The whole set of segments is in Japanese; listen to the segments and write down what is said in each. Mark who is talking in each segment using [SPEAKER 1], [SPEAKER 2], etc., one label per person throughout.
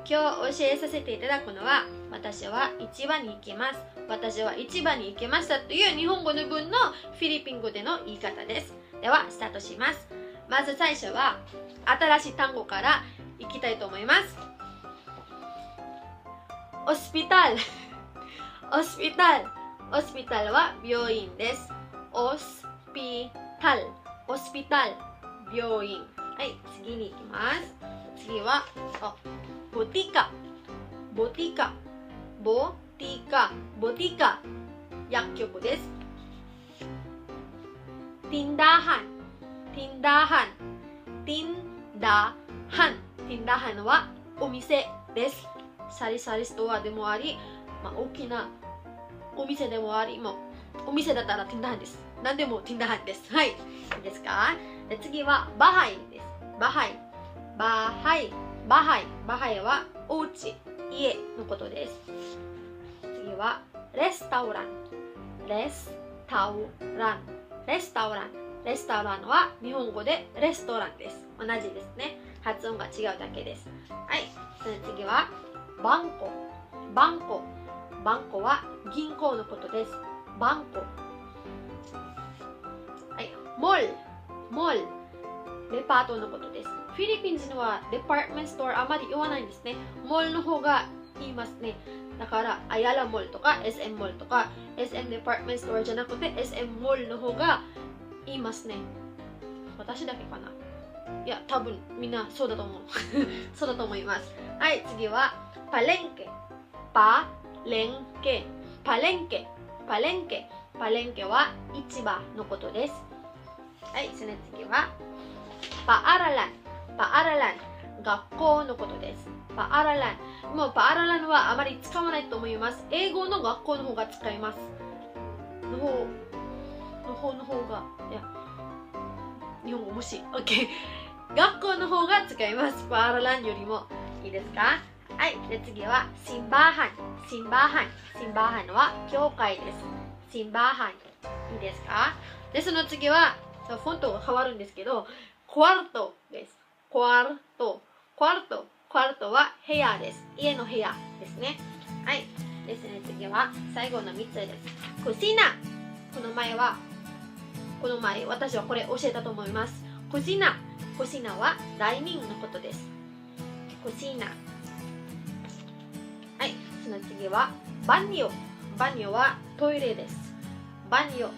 [SPEAKER 1] 今日教えさせていただくのは、私は市場に行きます。私は市場に行きましたという日本語の文のフィリピン語での言い方です。では、スタートします。まず最初は、新しい単語からいきたいと思います。オスピタル。オスピタル。オスピタルは病院です。オスピタル。オスピタル。病院。はい、次に行きます。次は、ボティカ。ボティカ。ボティカ。ボティカ。薬局です。ティンダーハン。ティンダーハン。ティンダーハン。ティンダーハンはお店です。サリサリストアでもあり、大きなお店でもあり、お店だったらティンダーハンです。何でもティンダーハンです。はい。いいですか？で、次はバハイです。バハイ。バハイ。バハイ。バハイはお家、家のことです。次はレスタウラン。レスタウラン。レスタウラン。レスタウランは日本語でレストランです。同じですね。発音が違うだけです。はい。その次はバンコ。バンコ。バンコは銀行のことです。バンコ。はい。モール。モール。デパートのことです。フィリピン人はデパートメントストアあまり言わないんですね。モールの方が言いますね。だから、アヤラモールとか SM モールとか SM デパートメントストアじゃなくて SM モールの方が言いますね。私だけかな。いや、多分みんなそうだと思う。そうだと思います。はい、次はパレンケ。パレンケ。パレンケ。パレンケ。パレンケは市場のことです。はい、その次はパアララン。パアララン。学校のことです。パアララン。もうパアラランはあまり使わないと思います。英語の学校の方が使います。の方が、いや、日本語無視。OK。学校の方が使います。パアラランよりも。いいですか？はい。で、次はシンバーハン。シンバーハン。シンバーハンは教会です。シンバーハン。いいですか？で、その次は、フォントが変わるんですけど、コアルトです。コアルト。コアルト。コアルトは部屋です。家の部屋ですね。はい。ですね。次は最後の3つです。クシナ。この前私はこれ教えたと思います。クシナ。クシナはダイニングのことです。クシナ。はい。その次はバニョ。バニョはトイレです。バニョ。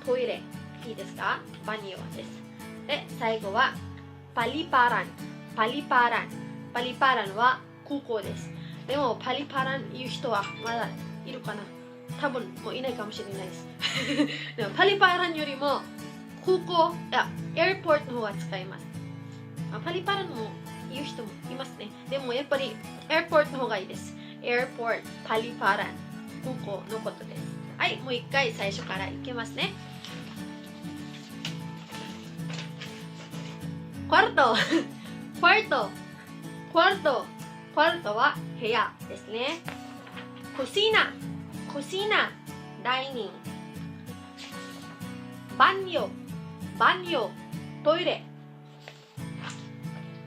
[SPEAKER 1] トイレ。いいですか？バニョです。で、最後はパリパラン。パリパラン。パリパランは空港です。でもパリパラン言う人はまだいるかな？多分もういないかもしれないです。でもパリパランよりも空港、エアポートの方が使います。パリパランも言う人もいますね。でもやっぱりエアポートの方がいいです。エアポート、パリパラン、空港のことです。はい、もう一回最初からいきますね。cuarto cuarto cuarto cuarto は部屋ですね。cocina cocina ダイニング。baño baño トイレ。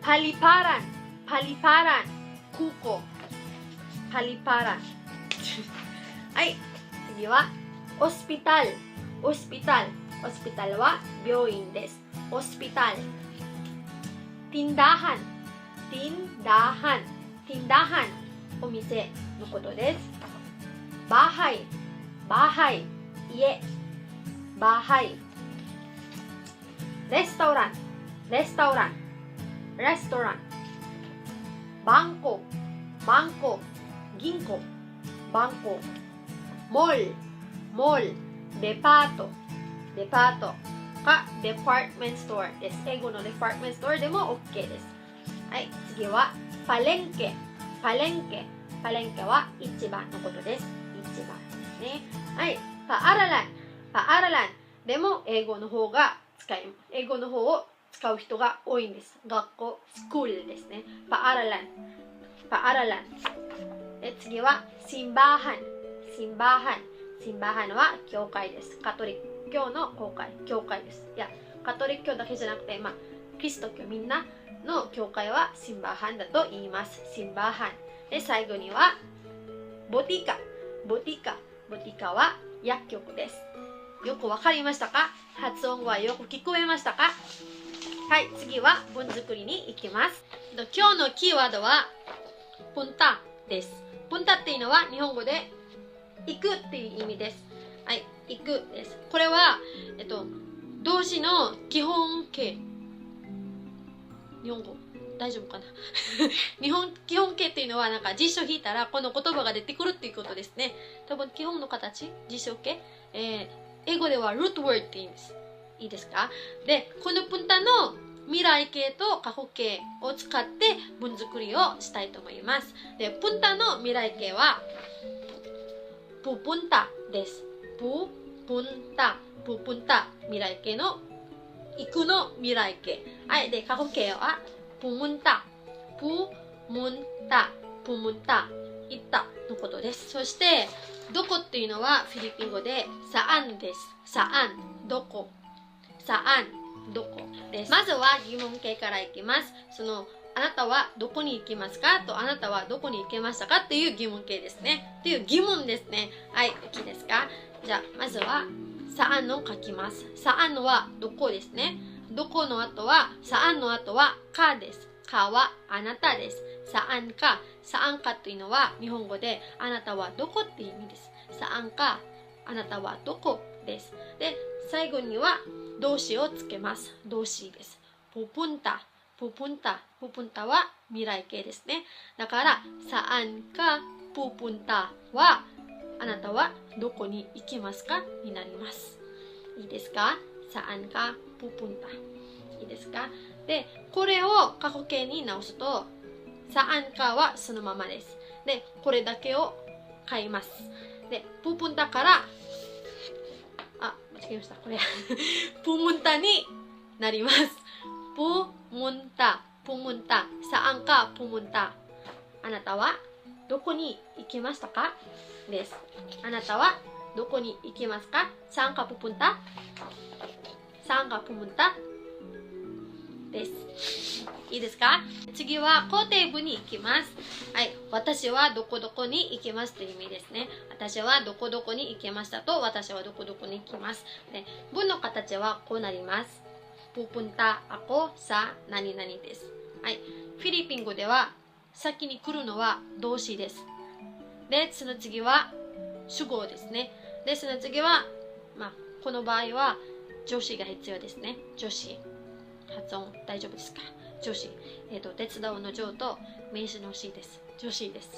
[SPEAKER 1] paliparan paliparan 空港。paliparan はい、次はホスピタル。ホスピタル。ホスピタルは病院です。ホスピタル。tindahan tindahan tindahan お店のことです。bahay bahay 家。bahay レストランレストランレストラン。バンコバンコ銀行。バンコ。モールモールデパートデパートかデパートメントストアです。英語のデパートメントストアでも OK です。はい、次はパレンケ。パレンケ。パレンケは市場のことです。市場ですね。はい、パアララン。パアラランでも英語の方が英語の方を使う人が多いんです。学校、スクールですね。パアララン。パアララン。で、次はシンバーハン。シンバーハン。シンバーハンは教会です。カトリック教の教会です。いや、カトリック教だけじゃなくて、キリスト教みんなの教会はシンバーハンだと言います。シンバーハン。で、最後にはボティカ。ボティカは薬局です。よくわかりましたか？発音はよく聞こえましたか？はい、次は文作りに行きます。今日のキーワードはプンタです。プンタっていうのは日本語で行くっていう意味です。はい、行くです。これは、動詞の基本形。日本語大丈夫かな基本形っていうのはなんか辞書引いたらこの言葉が出てくるっていうことですね。多分基本の形、辞書形、英語では root word って言います。いいですか？で、このプンタの未来形と過去形を使って文作りをしたいと思います。で、プンタの未来形はププンタです。ププンタ未来形の行くの未来形。はい、で、過去形はプムンタ行ったのことです。そしてどこっていうのはフィリピン語でサアンです。サアン、どこです。まずは疑問形からいきます。あなたはどこに行きますかと、あなたはどこに行けましたかっていう疑問形ですね。っていう疑問ですね。はい、いいですか？じゃあ、まずはサアンを書きます。サアンはどこですね。どこの後は、サアンの後はかです。かはあなたです。サアンかというのは日本語であなたはどこっていう意味です。サアンか、あなたはどこです。で、最後には動詞をつけます。動詞です。ププンタは未来形ですね。だから、サアンかププンタはあなたはどこに行きますかになります。いいですか？サアンかププンタ。いいですか？で、これを過去形に直すと、サアンかはそのままです。で、これだけを変えます。で、ププンタから、間違えました。これ、プムンタになります。プムンタ。サアンかプムンタ。あなたはどこに行きましたかです。あなたはどこに行きますか？サアンかププンタです。いいですか？次は肯定文に行きます。はい。私はどこどこに行きますという意味ですね。私はどこどこに行きましたと、私はどこどこに行きます。で、文の形はこうなります。pupunta ako sa何々です。はい。フィリピン語では先に来るのは動詞です。で、その次は主語ですね。で、その次は、この場合は助詞が必要ですね。助詞。発音大丈夫ですか？助詞。手伝うの助と名詞の詞です。助詞です。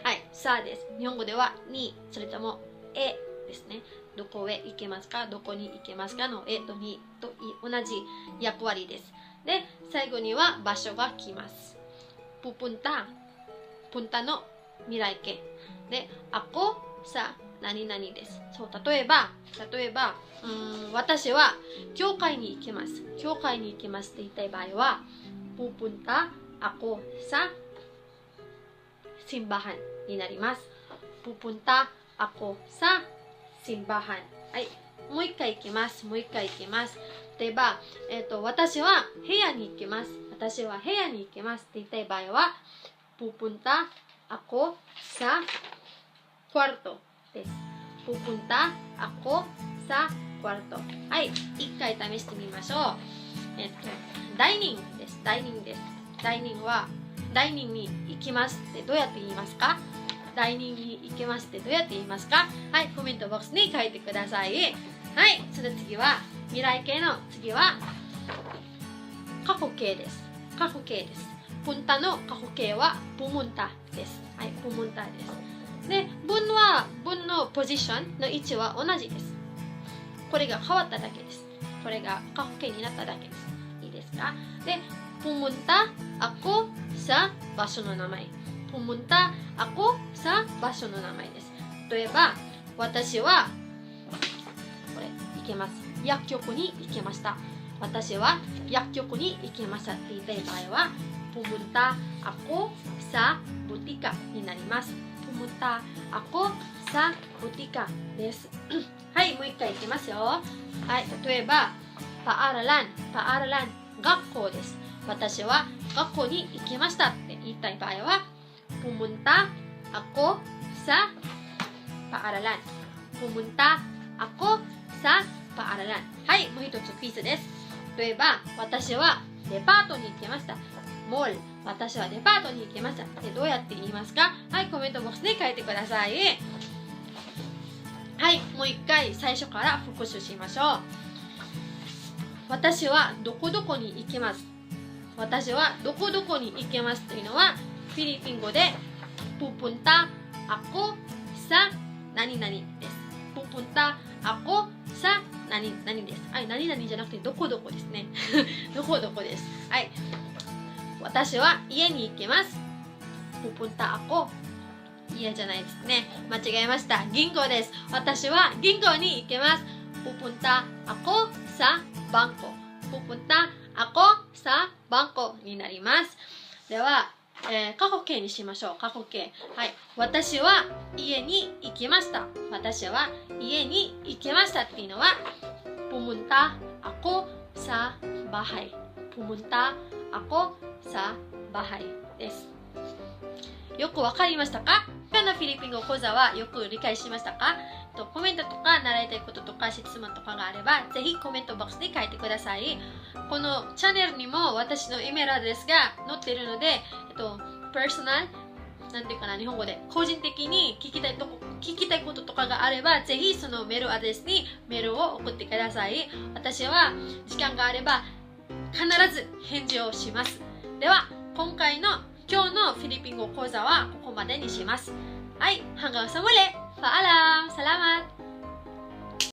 [SPEAKER 1] はい。さです。日本語ではに、それともですね。どこへ行けますか？どこに行けますかのとにと同じ役割です。で、最後には場所が来ます。プンタの未来形。で、ako sa何々です。そう、例えば、私は教会に行きます。教会に行きますって言いたい場合は、pupunta ako sa simbahan になります。pupunta ako sa simbahan。はい。もう一回行きます。例えば、私は部屋に行きます。私は部屋に行きますって言いたい場合は、pupunta ako sa kwarto です。pupunta ako sa kwarto。はい。一回試してみましょう。ダイニングです。ダイニングに行きますってどうやって言いますか？ダイニングに行きますってどうやって言いますか？はい。コメントボックスに書いてください。はい。その次は、未来形の次は、過去形です。プンタの過去形はプムンタです。はい。プムンタです。で、文のポジションの位置は同じです。これが変わっただけです。これが過去形になっただけです。いいですか？で、pumunta ako sa 場所の名前。pumunta ako sa 場所の名前です。例えば、私は、これ、行けます。薬局に行きました。私は薬局に行きましたって言いたい場合は、pumunta ako sa butika になります。pumunta ako sa butika です。はい、もう一回いきますよ。はい、例えば、paaralan、学校です。私は学校に行きましたって言いたい場合は、pumunta ako sa paaralan. pumunta akoさpaaralan。はい、もう一つクイズです。例えば、私はデパートに行きました。モール、私はデパートに行きました。で、どうやって言いますか？はい、コメントボックスに書いてください。はい、もう一回最初から復習しましょう。私はどこどこに行きます。私はどこどこに行きますというのは、フィリピン語でpupunta ako sa何々です。pupunta ako sa何々です。はい、何々じゃなくてどこどこですね。どこどこです。はい。私は家に行きます。pupunta ako。家じゃないですね。間違えました。銀行です。私は銀行に行きます。pupunta ako sa bangko。pupunta ako sa bangkoになります。では、過去形にしましょう。過去形。はい。私は家に行きました。私は家に行きましたっていうのは、pumunta ako sa bahay。pumunta ako sa bahay です。よくわかりましたか？今日のフィリピン語講座はよく理解しましたか？コメントとか習いたいこととか質問とかがあればぜひコメントボックスに書いてください。このチャンネルにも私のイメールアドレスが載っているので、パーソナルなんていうかな、日本語で個人的に聞きたいこととかがあればぜひそのメールアドレスにメールを送ってください。私は時間があれば必ず返事をします。では今日のフィリピン語講座はここまでにします。はい, hanggang sa muli. Paalam. Salamat.